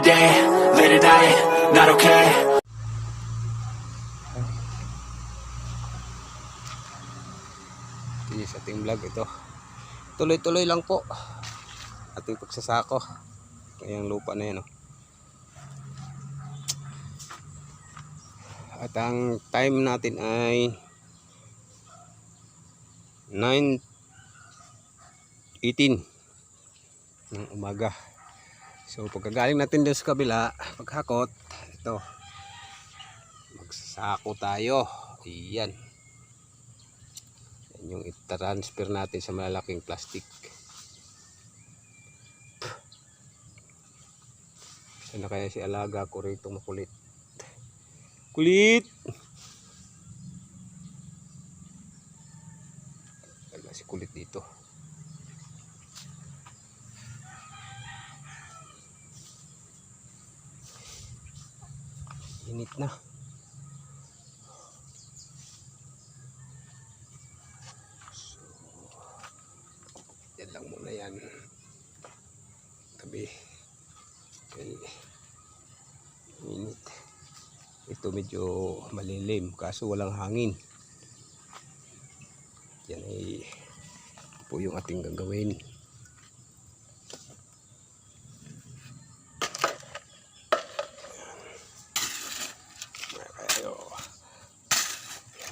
day, late at night, not okay. Ito sa ating vlog ito. Tuloy-tuloy lang po ating pagsasako. Yung lupa na yan, oh. At ang time natin ay 9:18 ng umaga. So pagkagaling natin doon sa kabila, paghakot, ito, magsasako tayo. Iyan. Yan yung i-transfer natin sa malalaking plastic. Saan na kaya si alaga ko rito makulit? Kulit! Wala si kulit dito. Init na. So, yan lang muna yan. Tabi. Okay. Init. Ito medyo malilim kaso walang hangin. Yan ay po yung ating gagawin.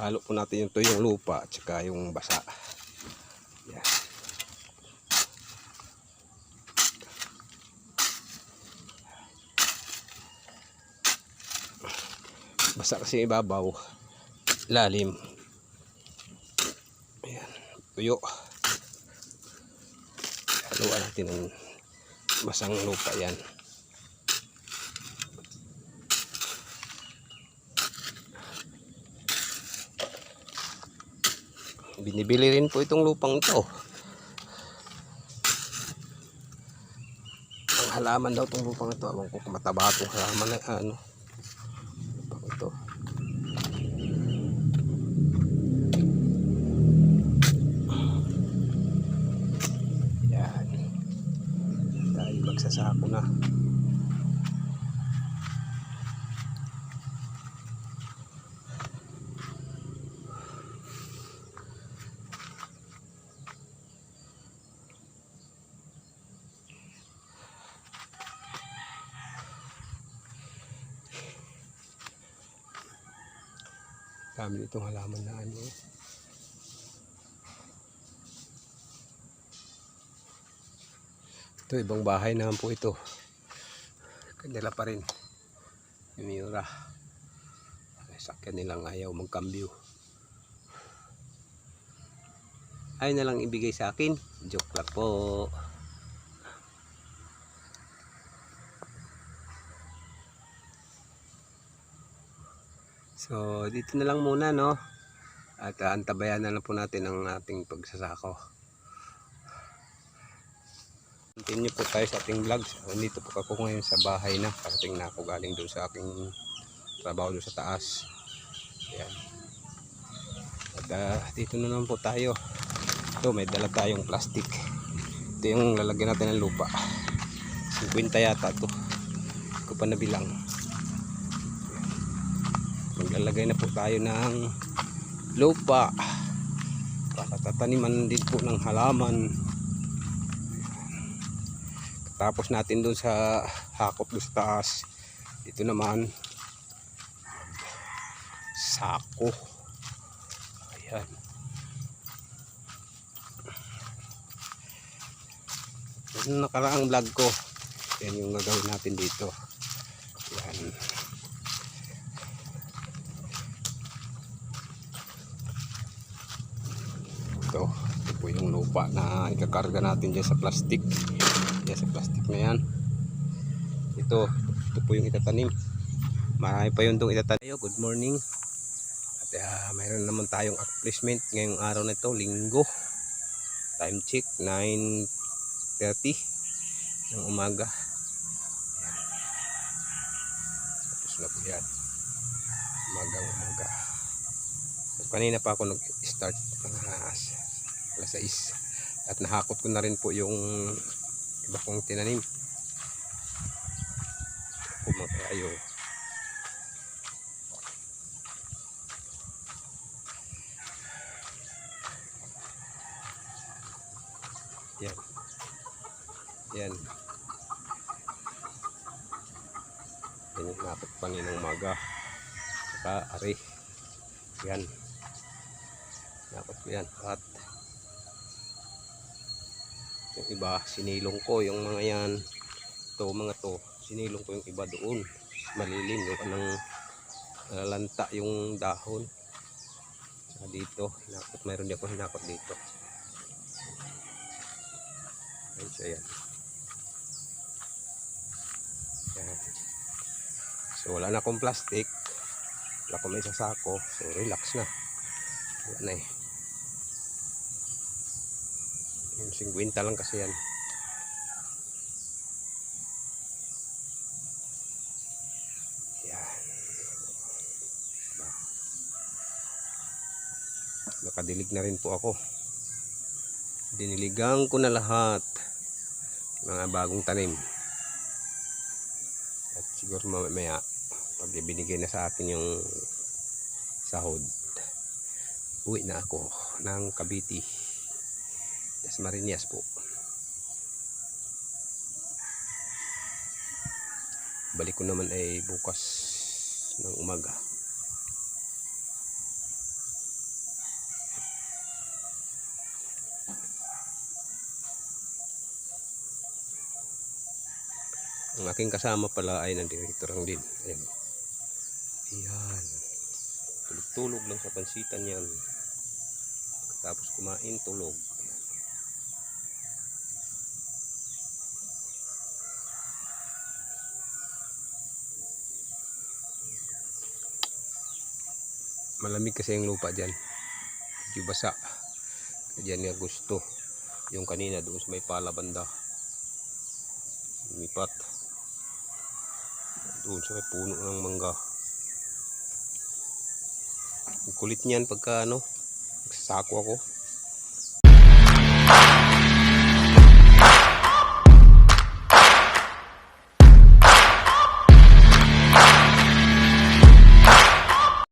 Halo po natin yung tuyong lupa at saka yung basa. Yan. Basa kasi ibabaw, lalim. Ayan, tuyo. Haluan natin ng basang lupa yan. Binibili rin po itong lupang ito. Ang halaman daw itong lupang ito. Abang ko kung mataba itong halaman na ano. Lupang ito. Yan. Tayo magsasako na. Dami itong halaman na ano. Ito ibang bahay naman po ito. Kanila pa rin. Miura. Sakyan nilang ayaw magkambyo. Ayaw na lang ibigay sa akin. Joke lang po. So dito na lang muna, no? At antabayan na lang po natin ang ating pagsasako. Continue po tayo sa ating vlog. Nandito po ako ngayon sa bahay na. Parating na ako galing doon sa aking trabaho doon sa taas. Ayan. At dito na lang po tayo. Ito may dala tayong plastic. Ito yung lalagyan natin ng lupa. 50 yata ito. Hindi ko pa nabilang. Maglalagay na po tayo ng lupa para tataniman din po ng halaman. Tapos natin dun sa hakot dun sa taas, dito naman sako. Ayan. Yung nakaraang vlog ko, yan yung gagawin natin dito. Ayan. Ito po yung lupa na ikakarga natin dyan sa plastic. Dyan sa plastic na yan. Ito po yung itatanim. Marami pa yun itong itatanim. Good morning. At mayroon naman tayong accomplishment ngayong araw na ito, linggo. Time check 9:30 ng umaga. Ayan. Tapos na po yan. Umagang umaga. So, kanina pa ako nag-start alas 6 at nahakot ko na rin po yung iba kong tinanim. mo tayo. Yan. Yan. Yan yung napot paninang umaga. Saka ari. Yan. Napot ko yan. At yung iba, sinilong ko yung mga yan. Ito, mga to. Sinilong ko yung iba doon. Malilim. Yung anong lanta yung dahon. Saka dito. Hinakot. Mayroon din ako hinakot dito. Ayan siya yan. Yan. So wala na akong plastic. Wala ko may sasako. So relax na. Wala na eh. Yung 50 lang kasi yan. Yan. Nakadilig na rin po ako. Diniligang ko na lahat mga bagong tanim. At siguro mamaya pag ibinigay na sa akin yung sahod, uwi na ako ng Cavite, Dasmariñas po. Balik ko naman ay bukas ng umaga. Ang aking kasama pala ay nandito lang din. Ayan. Ayan. Tulog-tulog lang sa pansitan yan. Tapos kumain, tulog. Malamig kasi yung lupa dyan. Medyo basa. Kaya niya gusto. Yung kanina doon sa may palabanda. Lumipat. Doon sa may puno ng mangga. Ang kulit niyan pagka ano, nagsasako ako.